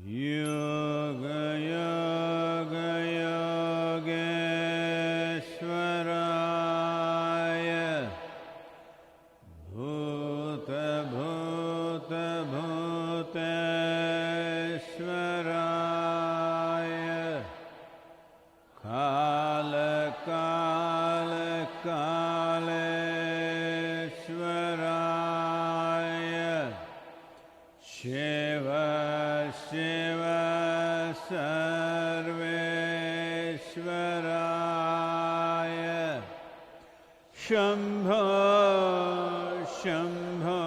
Yoga Yoga Yogeshwaraya Bhuta Bhuta Bhuteshwaraya Kala Kala Kaleshwaraya Shiva Shiva Sarveshwaraya Shambho Shambho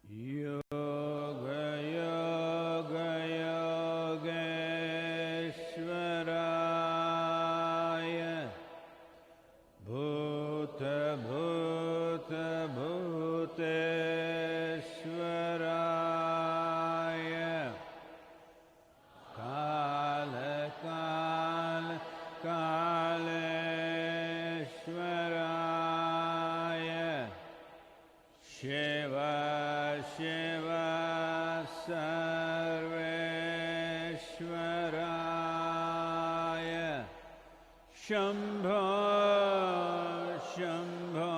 Yoga Yoga Yogeshwaraya Bhuta Bhuta Bhuteshwaraya Kala Kala Kaleshwaraya Shiva Shiva Sarveshwaraya Shambho Shambho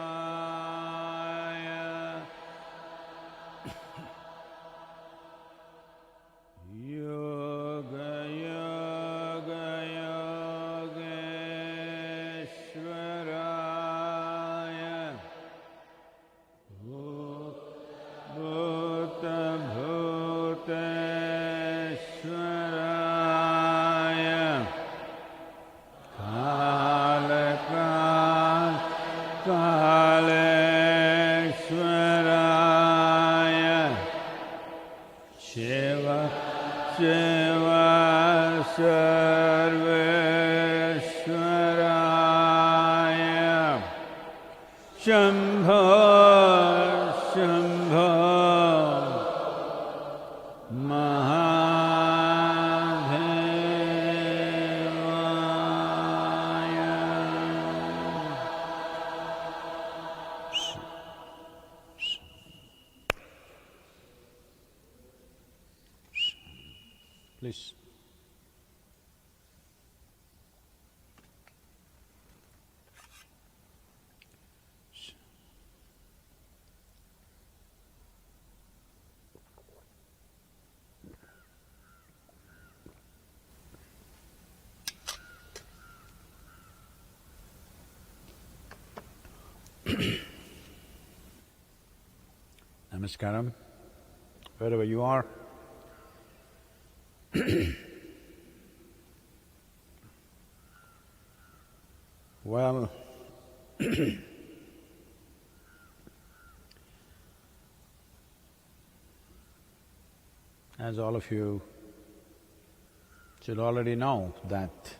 Mahadevaya Yoga Yoga Yogeshwaraya Bhuta Bhuteshwaraya Kala Kala Kaleshwaraya Shiva Shiva Sarveshwaraya Shambho Shambho Mahadevaya. Please. Namaskaram, wherever you are. Well, as all of you should already know that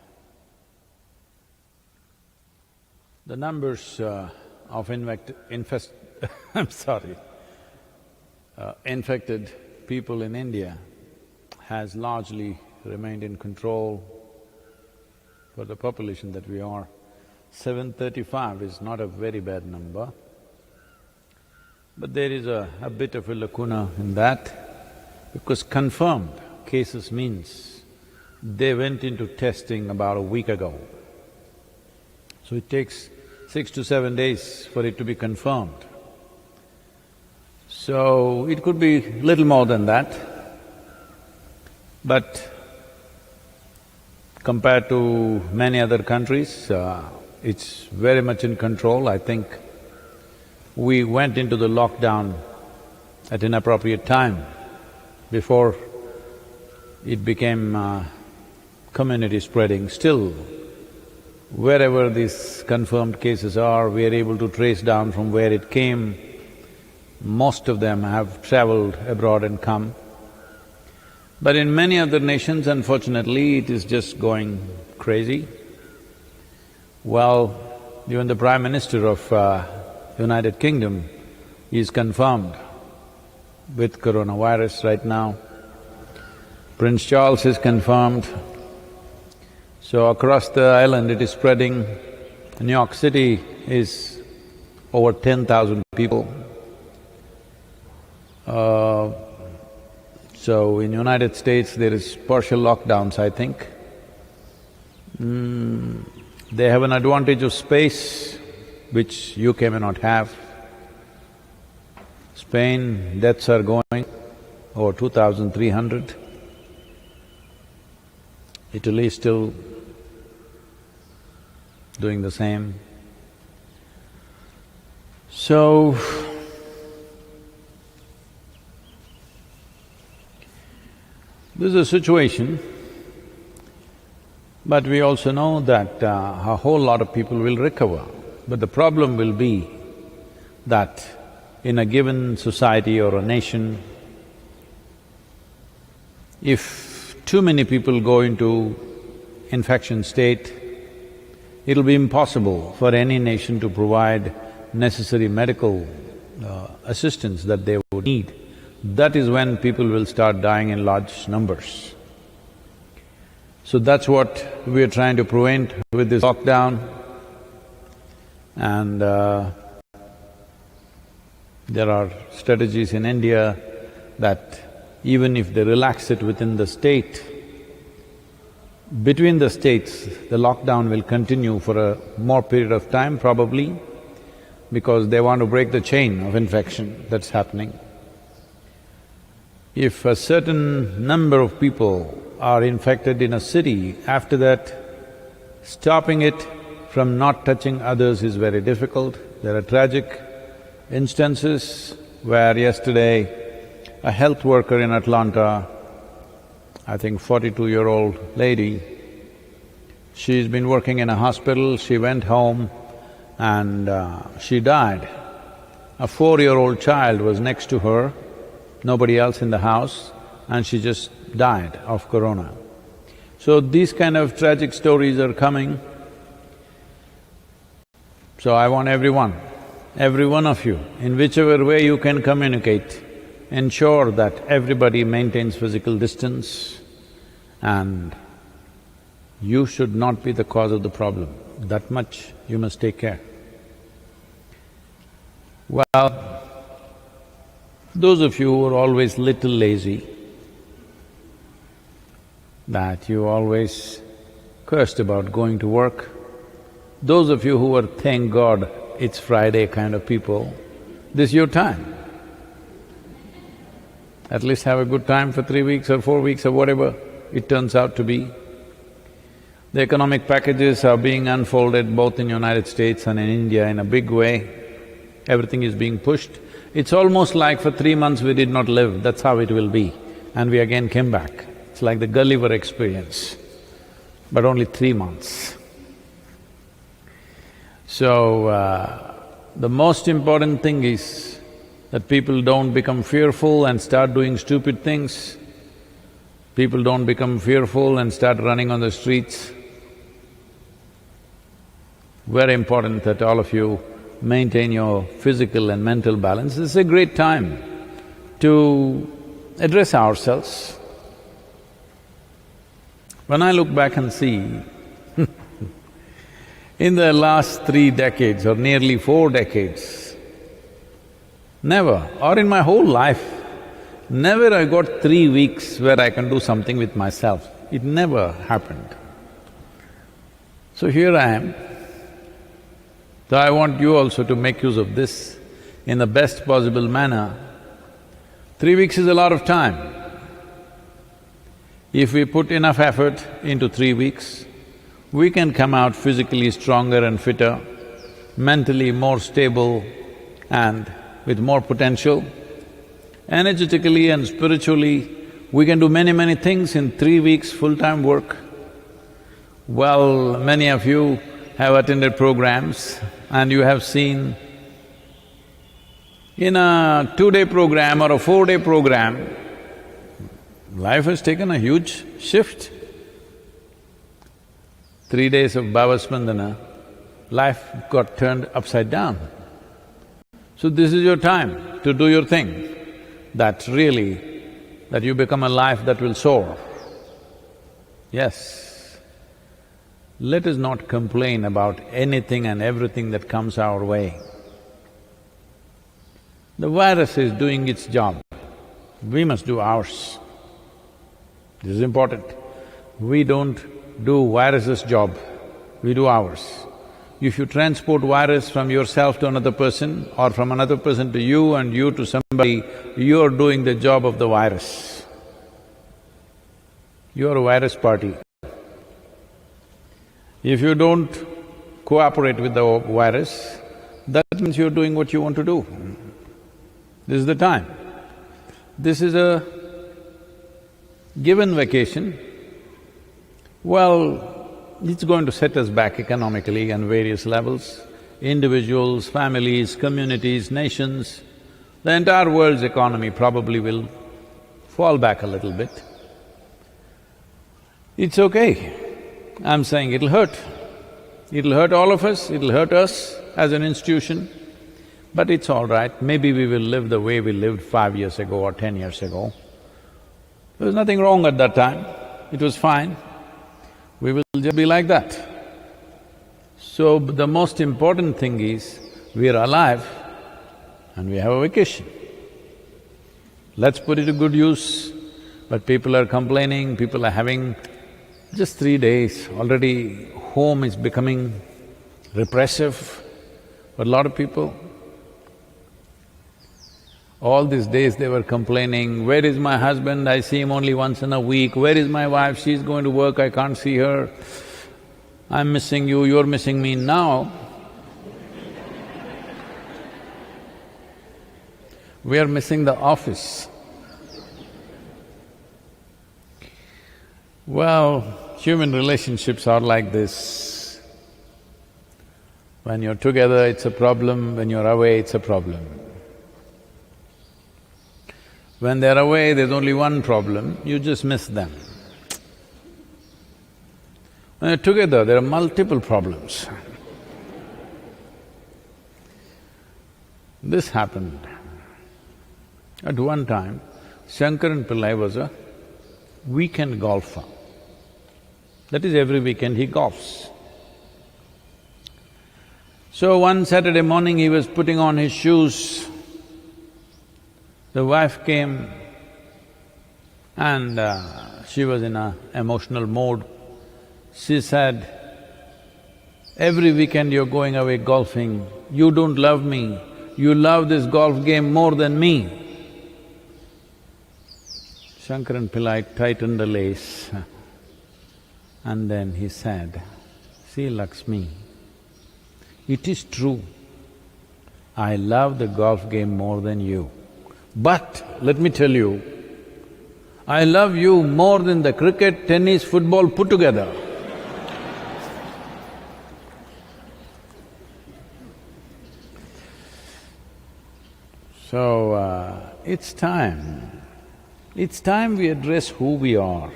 the numbers of infected people in India has largely remained in control for the population that we are. 735 is not a very bad number, but there is a bit of a lacuna in that, because confirmed cases means they went into testing about a week ago. So it takes 6 to 7 days for it to be confirmed. So it could be little more than that, but compared to many other countries, it's very much in control. I think we went into the lockdown at inappropriate time before it became community spreading. Still, wherever these confirmed cases are, we are able to trace down from where it came. Most of them have travelled abroad and come. But in many other nations, unfortunately, it is just going crazy. Well, even the Prime Minister of United Kingdom is confirmed with coronavirus right now. Prince Charles is confirmed. So across the island it is spreading. New York City is over 10,000 people. So in United States there is partial lockdowns, I think. They have an advantage of space, which UK may not have. Spain, deaths are going over 2,300. Italy is still doing the same. So, this is a situation, but we also know that a whole lot of people will recover. But the problem will be that in a given society or a nation, if too many people go into infection state, it'll be impossible for any nation to provide necessary medical assistance that they would need. That is when people will start dying in large numbers. So that's what we are trying to prevent with this lockdown. And there are strategies in India that even if they relax it within the state, between the states, the lockdown will continue for a more period of time probably, because they want to break the chain of infection that's happening. If a certain number of people are infected in a city, after that, stopping it from not touching others is very difficult. There are tragic instances where yesterday a health worker in Atlanta, I think 42-year-old lady, she's been working in a hospital, she went home and she died. A 4-year-old child was next to her, nobody else in the house, and she just died of corona. So these kind of tragic stories are coming. So I want every one of you, in whichever way you can communicate, ensure that everybody maintains physical distance and you should not be the cause of the problem. That much you must take care. Well, those of you who are always little lazy, that you always cursed about going to work, those of you who are thank God it's Friday kind of people, this is your time. At least have a good time for 3 weeks or 4 weeks or whatever it turns out to be. The economic packages are being unfolded both in United States and in India in a big way. Everything is being pushed. It's almost like for 3 months we did not live, that's how it will be. And we again came back. It's like the Gulliver experience, but only 3 months. So, the most important thing is that people don't become fearful and start doing stupid things. People don't become fearful and start running on the streets. Very important that all of you maintain your physical and mental balance. This is a great time to address ourselves. When I look back and see in the last 3 decades or nearly 4 decades, never, or in my whole life, never I got 3 weeks where I can do something with myself. It never happened. So here I am. So I want you also to make use of this in the best possible manner. 3 weeks is a lot of time. If we put enough effort into 3 weeks, we can come out physically stronger and fitter, mentally more stable and with more potential. Energetically and spiritually, we can do many things in 3 weeks full-time work. Well, many of you have attended programs and you have seen in a 2-day program or a 4-day program, life has taken a huge shift. 3 days of Bhava Spandana, life got turned upside down. So this is your time to do your thing, that you become a life that will soar. Yes. Let us not complain about anything and everything that comes our way. The virus is doing its job, we must do ours. This is important. We don't do virus's job, we do ours. If you transport virus from yourself to another person or from another person to you and you to somebody, you're doing the job of the virus. You're a virus party. If you don't cooperate with the virus, that means you're doing what you want to do. This is the time. This is a given vacation. Well, it's going to set us back economically on various levels. Individuals, families, communities, nations, the entire world's economy probably will fall back a little bit. It's okay. I'm saying it'll hurt. It'll hurt all of us, it'll hurt us as an institution, but it's all right. Maybe we will live the way we lived 5 years ago or 10 years ago. There was nothing wrong at that time, it was fine. We will just be like that. So, the most important thing is, we are alive and we have a vacation. Let's put it to good use. But people are complaining, people are having just 3 days, already home is becoming repressive for a lot of people. All these days they were complaining, where is my husband? I see him only once in a week. Where is my wife? She's going to work, I can't see her. I'm missing you, you're missing me. Now, we are missing the office. Well, human relationships are like this. When you're together, it's a problem, when you're away, it's a problem. When they're away, there's only one problem, you just miss them. When you're together, there are multiple problems. This happened. At one time, Shankaran Pillai was a weekend golfer. That is, every weekend he golfs. So one Saturday morning he was putting on his shoes. The wife came and she was in an emotional mode. She said, every weekend you're going away golfing, you don't love me, you love this golf game more than me. Shankaran Pillai tightened the lace and then he said, see Lakshmi, it is true, I love the golf game more than you. But let me tell you, I love you more than the cricket, tennis, football put together. So, it's time. It's time we address who we are,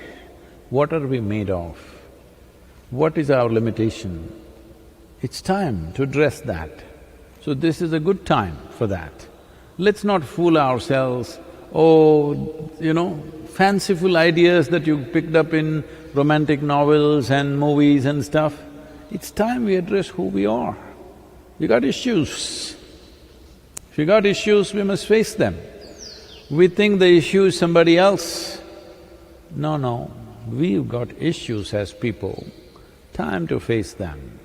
what are we made of, what is our limitation. It's time to address that. So this is a good time for that. Let's not fool ourselves, fanciful ideas that you picked up in romantic novels and movies and stuff. It's time we address who we are. We got issues. If we got issues, we must face them. We think the issue is somebody else. No, we've got issues as people. Time to face them.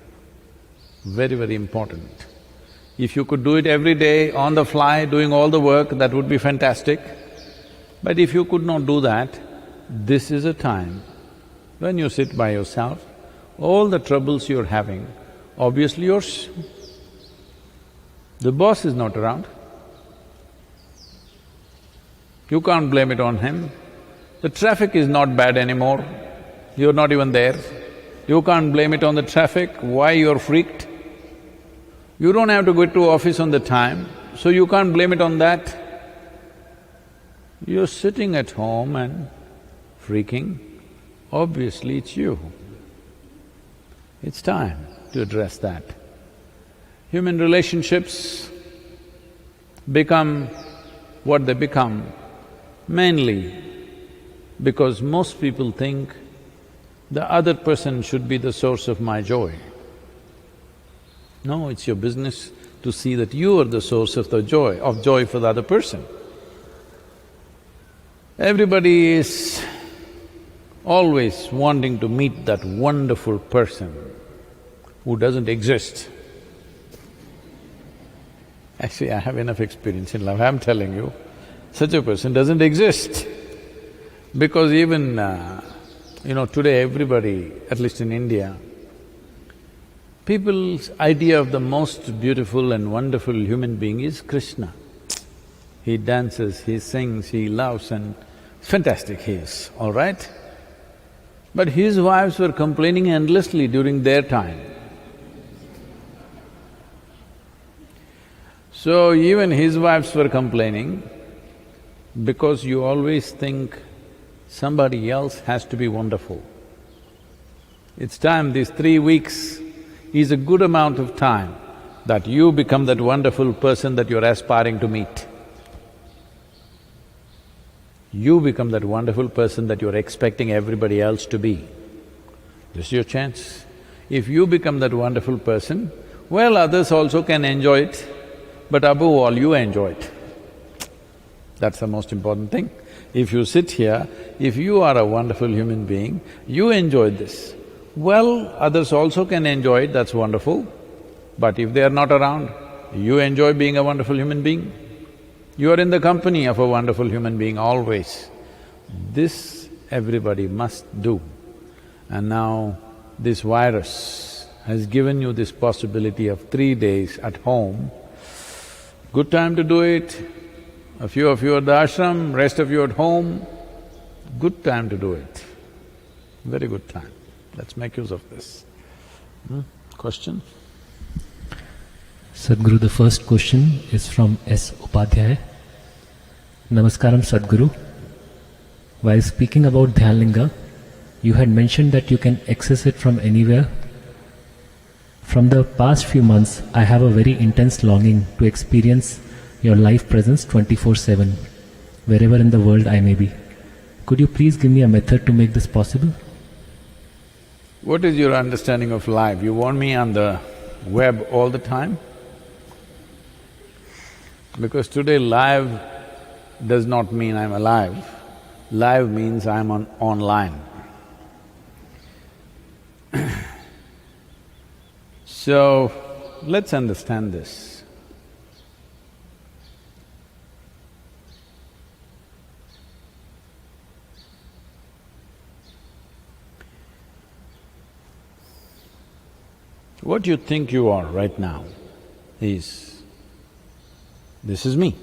Very, very important. If you could do it every day, on the fly, doing all the work, that would be fantastic. But if you could not do that, this is a time when you sit by yourself, all the troubles you're having, obviously yours. The boss is not around. You can't blame it on him. The traffic is not bad anymore, you're not even there. You can't blame it on the traffic, why you're freaked? You don't have to go to office on the time, so you can't blame it on that. You're sitting at home and freaking, obviously it's you. It's time to address that. Human relationships, become what they become mainly because most people think the other person should be the source of my joy. No, it's your business to see that you are the source of joy for the other person. Everybody is always wanting to meet that wonderful person who doesn't exist. Actually, I have enough experience in life, I'm telling you, such a person doesn't exist. Because even, today everybody, at least in India, people's idea of the most beautiful and wonderful human being is Krishna. He dances, he sings, he loves and fantastic he is, all right? But his wives were complaining endlessly during their time. So even his wives were complaining because you always think somebody else has to be wonderful. It's time, these 3 weeks is a good amount of time that you become that wonderful person that you're aspiring to meet. You become that wonderful person that you're expecting everybody else to be. This is your chance. If you become that wonderful person, well, others also can enjoy it, but above all, you enjoy it. That's the most important thing. If you sit here, if you are a wonderful human being, you enjoy this. Well, others also can enjoy it, that's wonderful. But if they are not around, you enjoy being a wonderful human being. You are in the company of a wonderful human being always. This everybody must do. And now this virus has given you this possibility of 3 days at home. Good time to do it. A few of you at the ashram, rest of you at home. Good time to do it. Very good time. Let's make use of this. Question? Sadhguru, the first question is from S. Upadhyay. Namaskaram, Sadhguru. While speaking about Dhyanlinga, you had mentioned that you can access it from anywhere. From the past few months, I have a very intense longing to experience your life presence 24/7, wherever in the world I may be. Could you please give me a method to make this possible? What is your understanding of live? You want me on the web all the time? Because today live does not mean I'm alive. Live means I'm online. So, let's understand this. What you think you are right now is, this is me.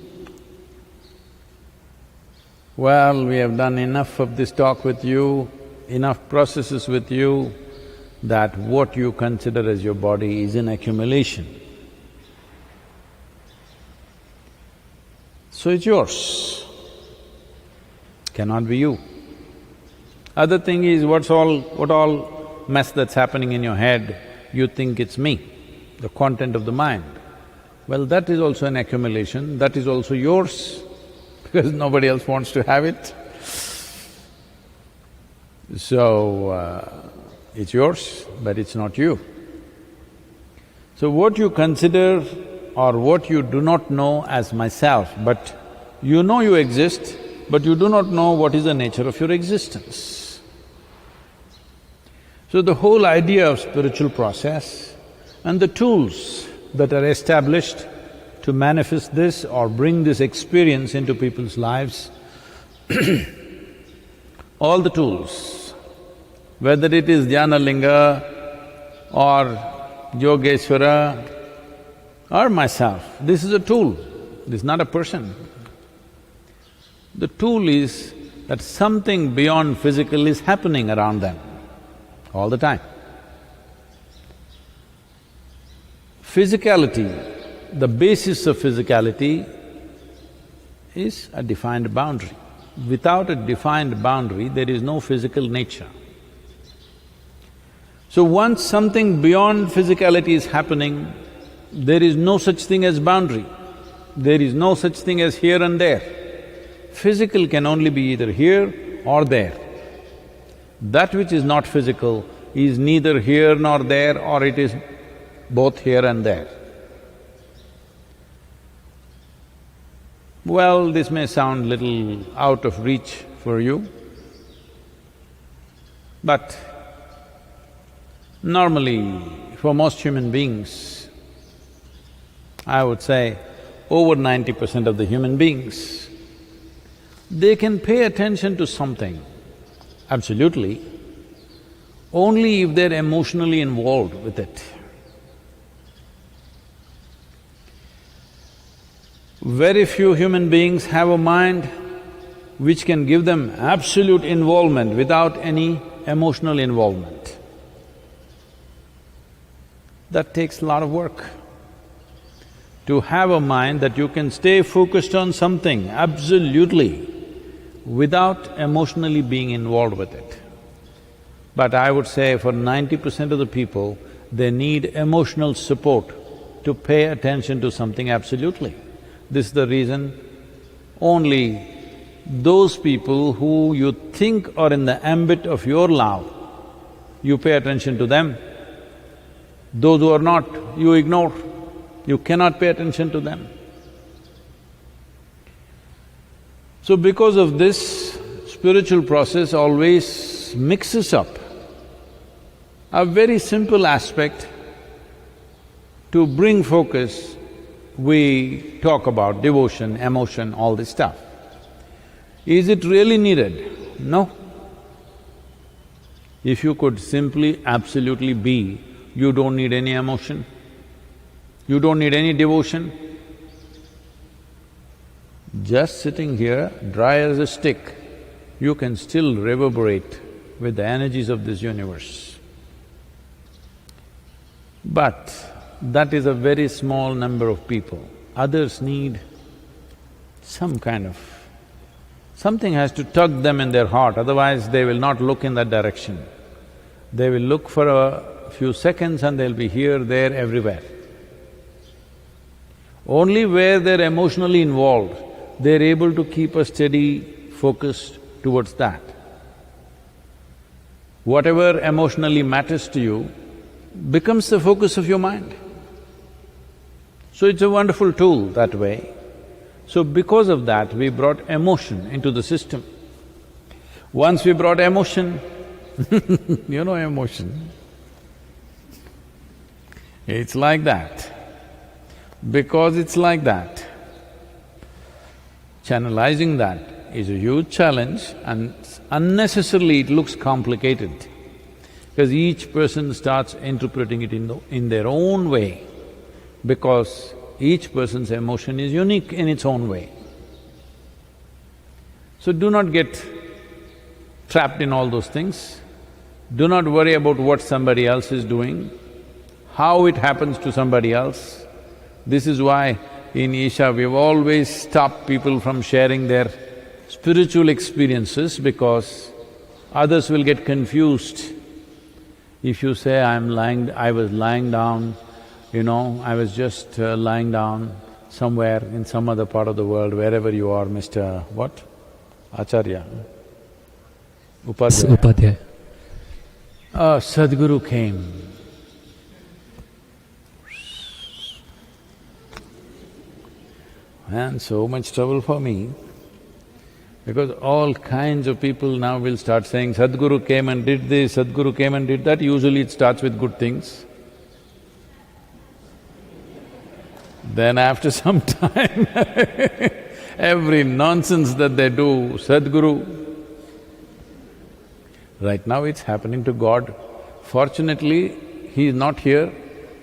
Well, we have done enough of this talk with you, enough processes with you, that what you consider as your body is an accumulation. So it's yours, cannot be you. Other thing is, what all mess that's happening in your head, you think it's me, the content of the mind. Well, that is also an accumulation, that is also yours, because nobody else wants to have it. So, it's yours, but it's not you. So what you consider or what you do not know as myself, but you know you exist, but you do not know what is the nature of your existence. So the whole idea of spiritual process and the tools that are established to manifest this or bring this experience into people's lives, all the tools, whether it is Dhyanlinga or Yogeshwara or myself, this is a tool, this is not a person. The tool is that something beyond physical is happening around them all the time. Physicality, the basis of physicality is a defined boundary. Without a defined boundary, there is no physical nature. So once something beyond physicality is happening, there is no such thing as boundary. There is no such thing as here and there. Physical can only be either here or there. That which is not physical is neither here nor there, or it is both here and there. Well, this may sound little out of reach for you, but normally for most human beings, I would say over 90% of the human beings, they can pay attention to something, absolutely, only if they're emotionally involved with it. Very few human beings have a mind which can give them absolute involvement without any emotional involvement. That takes a lot of work. To have a mind that you can stay focused on something absolutely without emotionally being involved with it. But I would say for 90% of the people, they need emotional support to pay attention to something absolutely. This is the reason only those people who you think are in the ambit of your love, you pay attention to them. Those who are not, you ignore. You cannot pay attention to them. So because of this, spiritual process always mixes up a very simple aspect. To bring focus, we talk about devotion, emotion, all this stuff. Is it really needed? No. If you could simply, absolutely be, you don't need any emotion, you don't need any devotion. Just sitting here, dry as a stick, you can still reverberate with the energies of this universe. But that is a very small number of people. Others need some kind of… something has to tug them in their heart, otherwise they will not look in that direction. They will look for a few seconds and they'll be here, there, everywhere. Only where they're emotionally involved, they're able to keep a steady focus towards that. Whatever emotionally matters to you becomes the focus of your mind. So it's a wonderful tool that way. So because of that, we brought emotion into the system. Once we brought emotion, you know emotion, it's like that. Because it's like that, channelizing that is a huge challenge and unnecessarily it looks complicated because each person starts interpreting it in their own way because each person's emotion is unique in its own way. So do not get trapped in all those things. Do not worry about what somebody else is doing, how it happens to somebody else. This is why in Isha we've always stopped people from sharing their spiritual experiences because others will get confused. If you say, I was lying down, I was just lying down somewhere in some other part of the world, wherever you are, Mr. what? Acharya? Upadhyaya? Upadhyaya. Sadhguru came. And so much trouble for me, because all kinds of people now will start saying, Sadhguru came and did this, Sadhguru came and did that. Usually it starts with good things. Then after some time, every nonsense that they do, Sadhguru. Right now it's happening to God. Fortunately, he is not here,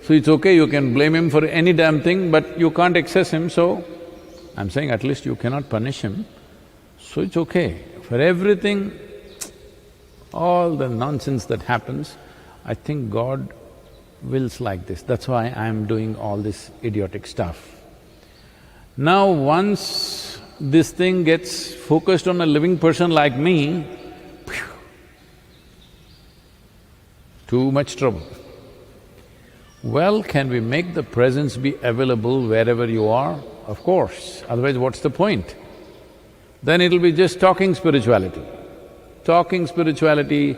so it's okay, you can blame him for any damn thing, but you can't access him, so I'm saying at least you cannot punish him, so it's okay. For everything, all the nonsense that happens, I think God wills like this. That's why I'm doing all this idiotic stuff. Now once this thing gets focused on a living person like me, too much trouble. Well, can we make the presence be available wherever you are? Of course, otherwise what's the point? Then it'll be just talking spirituality. Talking spirituality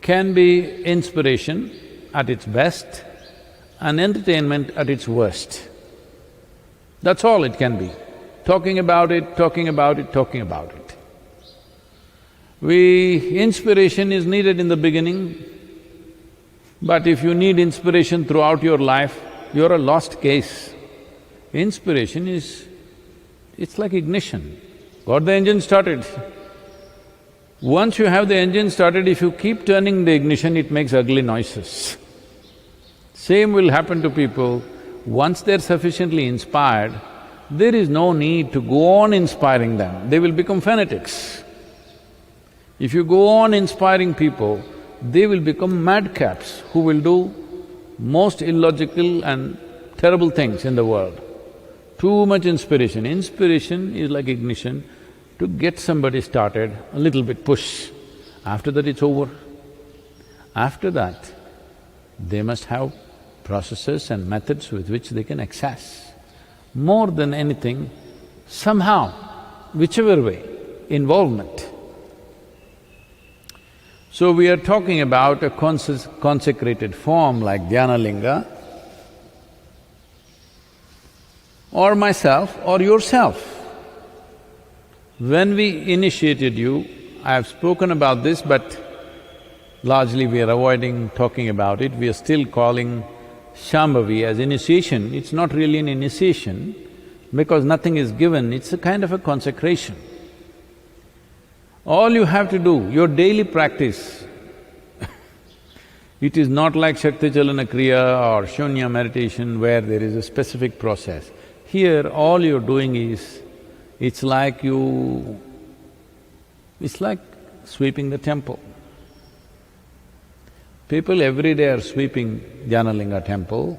can be inspiration at its best and entertainment at its worst. That's all it can be. Talking about it, talking about it, talking about it. Inspiration is needed in the beginning, but if you need inspiration throughout your life, you're a lost case. Inspiration it's like ignition. Got the engine started. Once you have the engine started, if you keep turning the ignition, it makes ugly noises. Same will happen to people. Once they're sufficiently inspired, there is no need to go on inspiring them, they will become fanatics. If you go on inspiring people, they will become madcaps who will do most illogical and terrible things in the world. Too much inspiration. Inspiration is like ignition to get somebody started, a little bit push. After that it's over. After that, they must have processes and methods with which they can access. More than anything, somehow, whichever way, involvement. So we are talking about a consecrated form like Dhyana Linga, or myself or yourself. When we initiated you, I have spoken about this, but largely we are avoiding talking about it. We are still calling Shambhavi as initiation. It's not really an initiation because nothing is given, it's a kind of a consecration. All you have to do, your daily practice, it is not like Shakti Chalana Kriya or Shunya meditation where there is a specific process. Here, all you're doing is, it's like sweeping the temple. People every day are sweeping Dhyana Linga temple.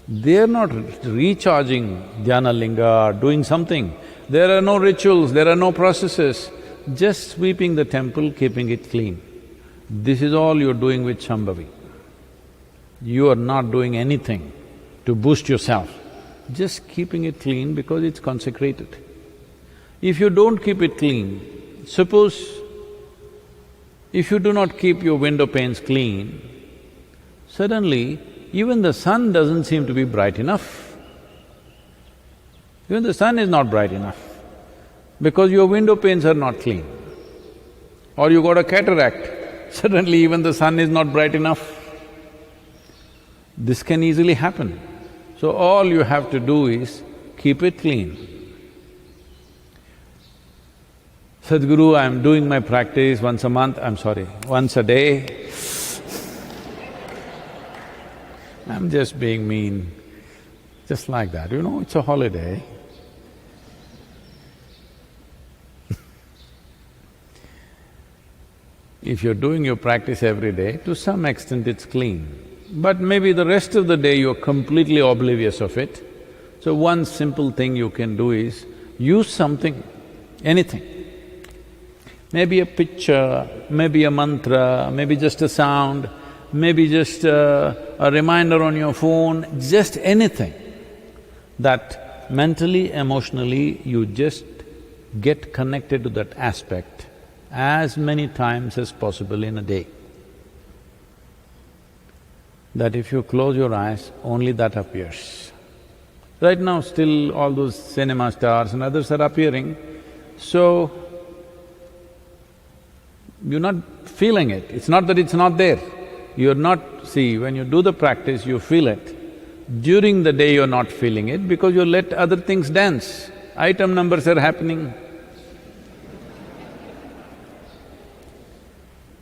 They're not recharging Dhyana Linga or doing something. There are no rituals, there are no processes, just sweeping the temple, keeping it clean. This is all you're doing with Shambhavi. You are not doing anything to boost yourself, just keeping it clean because it's consecrated. If you don't keep it clean, suppose if you do not keep your window panes clean, suddenly even the sun doesn't seem to be bright enough. Even the sun is not bright enough because your window panes are not clean. Or you got a cataract, suddenly even the sun is not bright enough. This can easily happen. So all you have to do is keep it clean. Sadhguru, I'm doing my practice once a day. I'm just being mean, just like that, it's a holiday. If you're doing your practice every day, to some extent it's clean. But maybe the rest of the day you're completely oblivious of it. So one simple thing you can do is use something, anything. Maybe a picture, maybe a mantra, maybe just a sound, maybe just a reminder on your phone, just anything that mentally, emotionally you just get connected to that aspect as many times as possible in a day. That if you close your eyes, only that appears. Right now still all those cinema stars and others are appearing, so you're not feeling it. It's not that it's not there. You're not… See, when you do the practice, you feel it. During the day, you're not feeling it because you let other things dance. Item numbers are happening.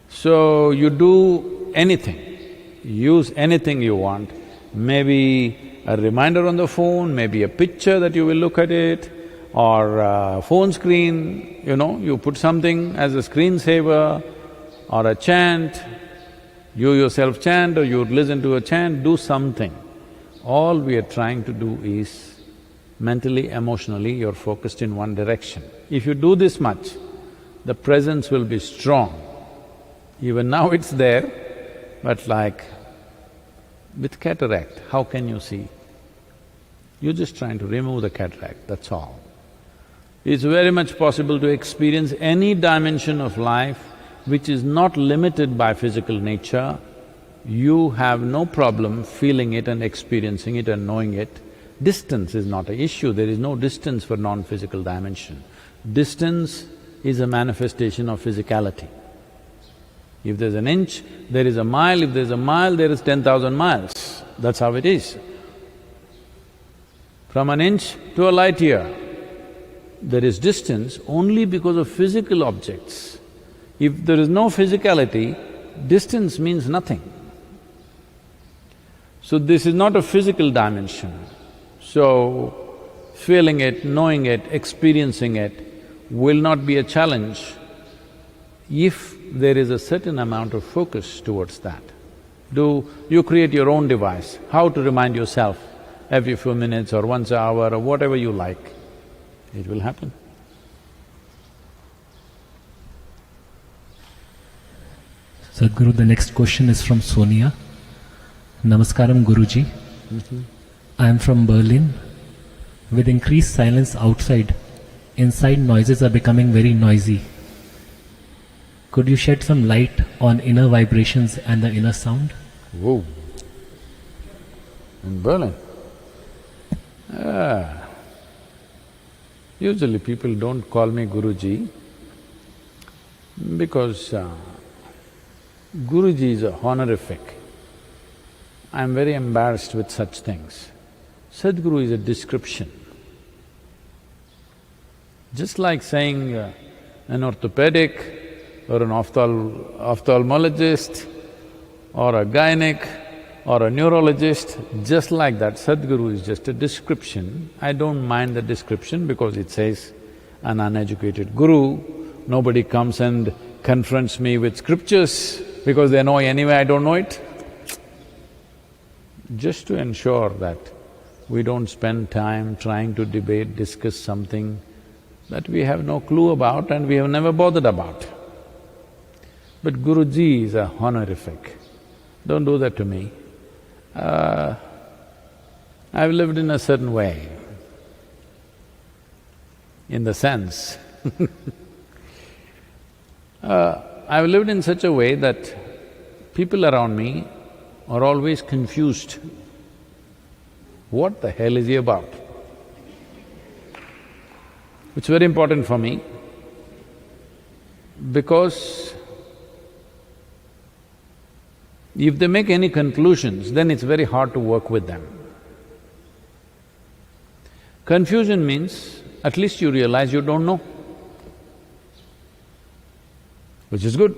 So, you do anything, use anything you want, maybe a reminder on the phone, maybe a picture that you will look at it, or a phone screen, you put something as a screensaver, or a chant, you yourself chant or you listen to a chant, do something. All we are trying to do is mentally, emotionally, you're focused in one direction. If you do this much, the presence will be strong. Even now it's there, but like With cataract, how can you see? You're just trying to remove the cataract, that's all. It's very much possible to experience any dimension of life which is not limited by physical nature. You have no problem feeling it and experiencing it and knowing it. Distance is not an issue, there is no distance for non-physical dimension. Distance is a manifestation of physicality. If there's an inch, there is a mile, if there's a mile, there is 10,000 miles. That's how it is. From an inch to a light year, there is distance only because of physical objects. If there is no physicality, distance means nothing. So this is not a physical dimension. So, feeling it, knowing it, experiencing it will not be a challenge if there is a certain amount of focus towards that. You create your own device, how to remind yourself every few minutes or once an hour or whatever you like, it will happen. Sadhguru, the next question is from Sonia. Namaskaram Guruji. I am from Berlin. With increased silence outside, inside noises are becoming very noisy. Could you shed some light on inner vibrations and the inner sound? Whoa! In Berlin? Usually people don't call me Guruji because Guruji is a honorific. I'm very embarrassed with such things. Sadhguru is a description. Just like saying an orthopedic or an ophthalmologist or a gynec or a neurologist, just like that, Sadhguru is just a description. I don't mind the description because it says an uneducated guru, nobody comes and confronts me with scriptures because they know anyway I don't know it. Just to ensure that we don't spend time trying to debate, discuss something that we have no clue about and we have never bothered about. But Guruji is a honorific. Don't do that to me. I've lived in a certain way, in the sense I've lived in such a way that people around me are always confused. What the hell is he about? It's very important for me because if they make any conclusions, then it's very hard to work with them. Confusion means at least you realize you don't know, which is good.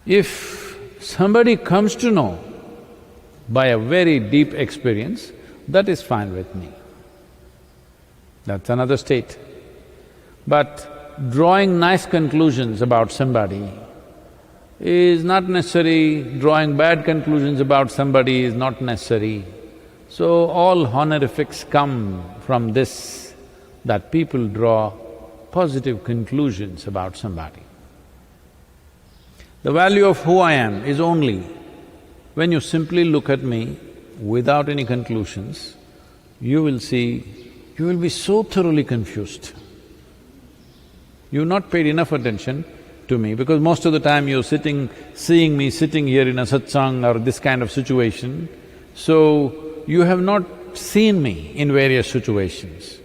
If somebody comes to know by a very deep experience, that is fine with me. That's another state. But drawing nice conclusions about somebody is not necessary, drawing bad conclusions about somebody is not necessary. So all honorifics come from this, that people draw positive conclusions about somebody. The value of who I am is only when you simply look at me without any conclusions, you will see, you will be so thoroughly confused. You've not paid enough attention to me because most of the time you're seeing me sitting here in a satsang or this kind of situation, so you have not seen me in various situations.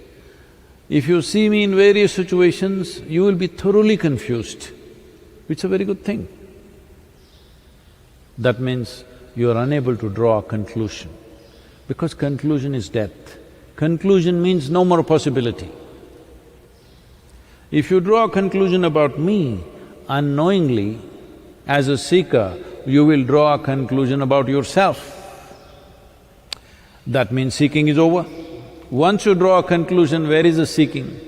If you see me in various situations, you will be thoroughly confused, which is a very good thing. That means you are unable to draw a conclusion, because conclusion is death. Conclusion means no more possibility. If you draw a conclusion about me, unknowingly, as a seeker, you will draw a conclusion about yourself. That means seeking is over. Once you draw a conclusion, where is the seeking?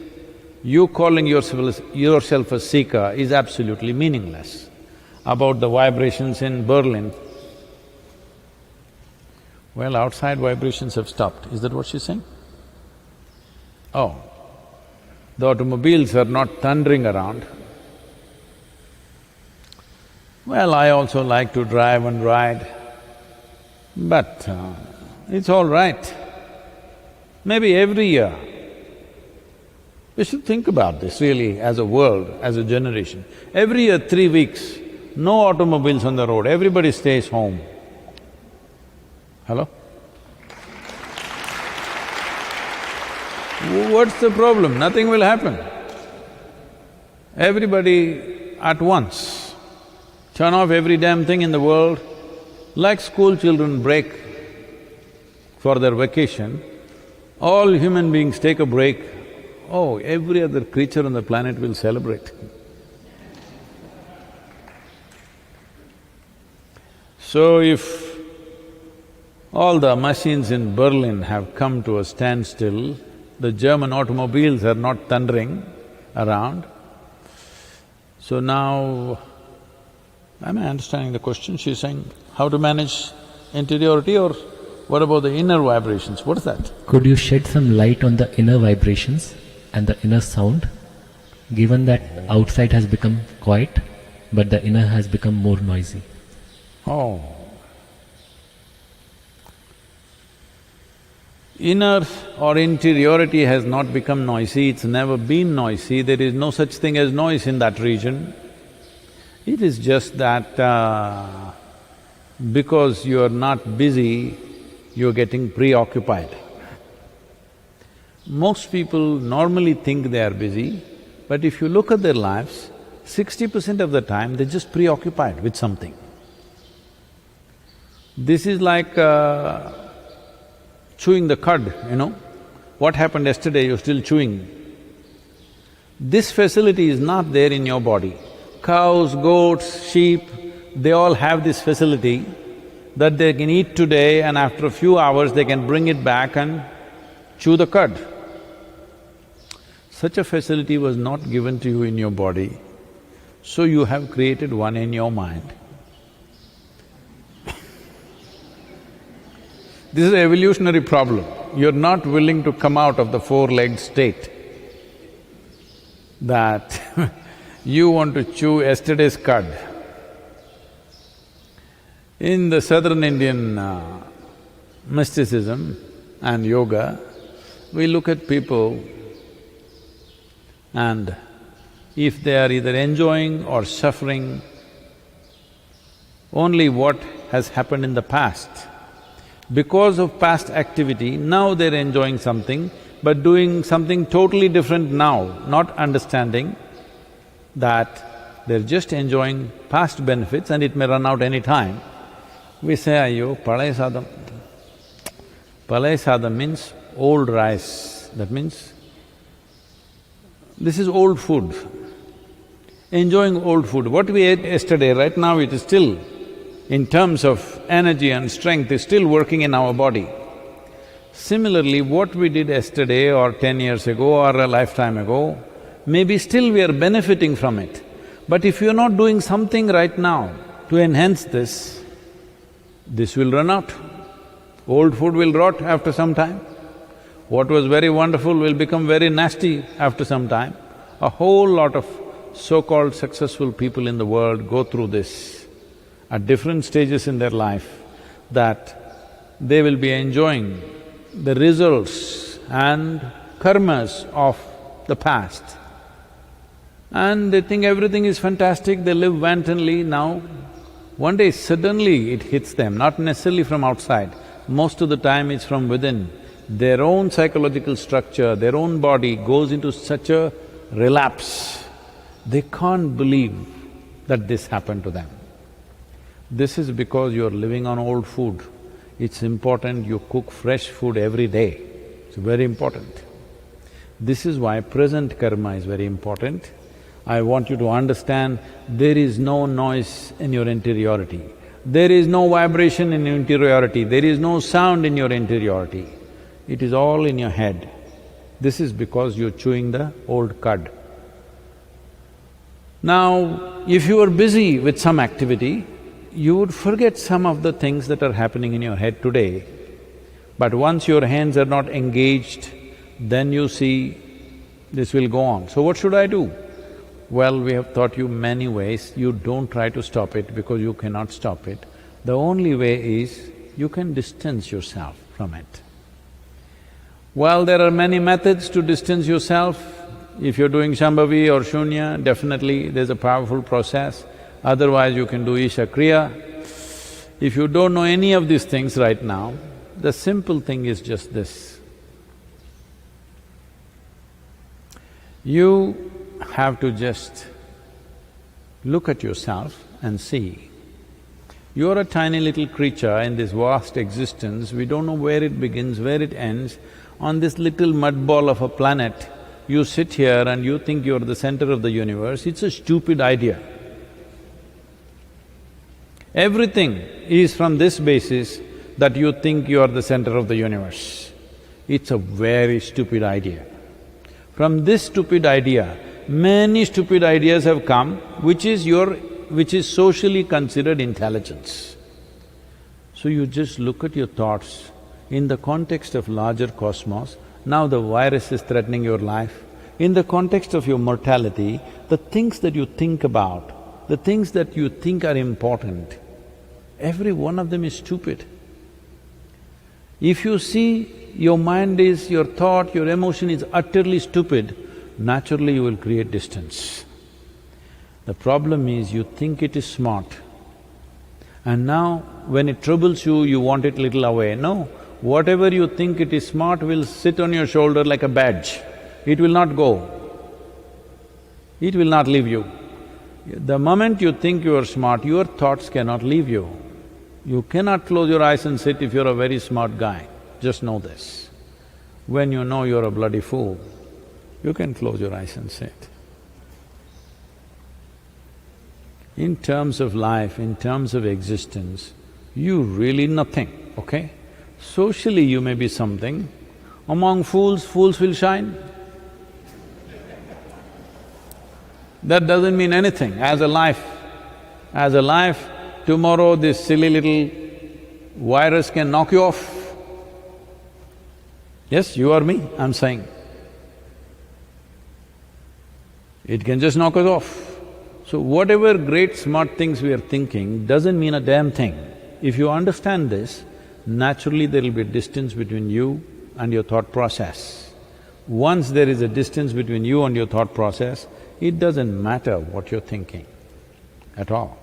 You calling yourself a seeker is absolutely meaningless. About the vibrations in Berlin, well, outside vibrations have stopped, is that what she's saying? Oh, the automobiles are not thundering around. Well, I also like to drive and ride, but it's all right. Maybe every year, we should think about this really as a world, as a generation. Every year, 3 weeks, no automobiles on the road, everybody stays home. Hello? What's the problem? Nothing will happen. Everybody at once, turn off every damn thing in the world, like school children break for their vacation, all human beings take a break, oh, every other creature on the planet will celebrate. So if all the machines in Berlin have come to a standstill, the German automobiles are not thundering around, so now, am I understanding the question? She's saying, how to manage interiority or what about the inner vibrations? What is that? Could you shed some light on the inner vibrations and the inner sound, given that outside has become quiet, but the inner has become more noisy? Oh. Inner or interiority has not become noisy, it's never been noisy, there is no such thing as noise in that region. It is just that because you are not busy, you're getting preoccupied. Most people normally think they are busy, but if you look at their lives, 60% of the time they're just preoccupied with something. This is like chewing the cud, you know. What happened yesterday, you're still chewing. This facility is not there in your body. Cows, goats, sheep, they all have this facility that they can eat today and after a few hours they can bring it back and chew the cud. Such a facility was not given to you in your body, so you have created one in your mind. This is an evolutionary problem. You're not willing to come out of the four-legged state that you want to chew yesterday's cud. In the southern Indian mysticism and yoga, we look at people and if they are either enjoying or suffering only what has happened in the past, because of past activity, now they're enjoying something, but doing something totally different now, not understanding that they're just enjoying past benefits and it may run out any time. We say, ayyo, palaya sadam. Palaya sadam means old rice, that means this is old food. Enjoying old food. What we ate yesterday, right now it is still, in terms of energy and strength, is still working in our body. Similarly, what we did yesterday or 10 years ago or a lifetime ago, maybe still we are benefiting from it. But if you're not doing something right now to enhance this will run out. Old food will rot after some time. What was very wonderful will become very nasty after some time. A whole lot of so-called successful people in the world go through this at different stages in their life, that they will be enjoying the results and karmas of the past. And they think everything is fantastic, they live wantonly now. One day suddenly it hits them, not necessarily from outside, most of the time it's from within. Their own psychological structure, their own body goes into such a relapse, they can't believe that this happened to them. This is because you're living on old food. It's important you cook fresh food every day, it's very important. This is why present karma is very important. I want you to understand, there is no noise in your interiority. There is no vibration in your interiority, there is no sound in your interiority. It is all in your head. This is because you're chewing the old cud. Now, if you are busy with some activity, you would forget some of the things that are happening in your head today. But once your hands are not engaged, then you see this will go on. So what should I do? Well, we have taught you many ways, you don't try to stop it because you cannot stop it. The only way is you can distance yourself from it. Well, there are many methods to distance yourself. If you're doing Shambhavi or Shunya, definitely there's a powerful process. Otherwise, you can do Isha Kriya. If you don't know any of these things right now, the simple thing is just this. You have to just look at yourself and see. You're a tiny little creature in this vast existence, we don't know where it begins, where it ends. On this little mud ball of a planet, you sit here and you think you're the center of the universe, it's a stupid idea. Everything is from this basis that you think you are the center of the universe. It's a very stupid idea. From this stupid idea, many stupid ideas have come, which is socially considered intelligence. So you just look at your thoughts in the context of larger cosmos. Now the virus is threatening your life. In the context of your mortality, the things that you think about, the things that you think are important, every one of them is stupid. If you see your mind is, your thought, your emotion is utterly stupid, naturally you will create distance. The problem is you think it is smart, and now when it troubles you, you want it little away. No, whatever you think it is smart will sit on your shoulder like a badge. It will not go. It will not leave you. The moment you think you are smart, your thoughts cannot leave you. You cannot close your eyes and sit if you're a very smart guy. Just know this. When you know you're a bloody fool, you can close your eyes and sit. In terms of life, in terms of existence, you really nothing, okay? Socially you may be something, among fools, fools will shine. That doesn't mean anything. As a life, tomorrow this silly little virus can knock you off. Yes, you or me, I'm saying. It can just knock us off. So whatever great smart things we are thinking doesn't mean a damn thing. If you understand this, naturally there will be a distance between you and your thought process. Once there is a distance between you and your thought process, it doesn't matter what you're thinking at all.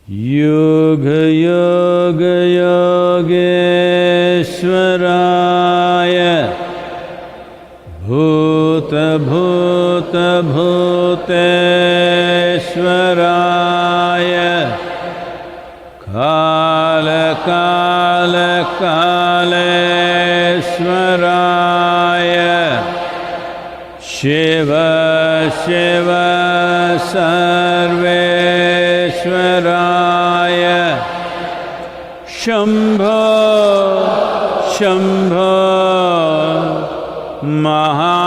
Yoga yoga yogeshwaraya bhuta bhuta bhuteshwaraya kala kala kaleshwaraya Shiva Shiva Sarveshwaraya Shambho Shambho Maha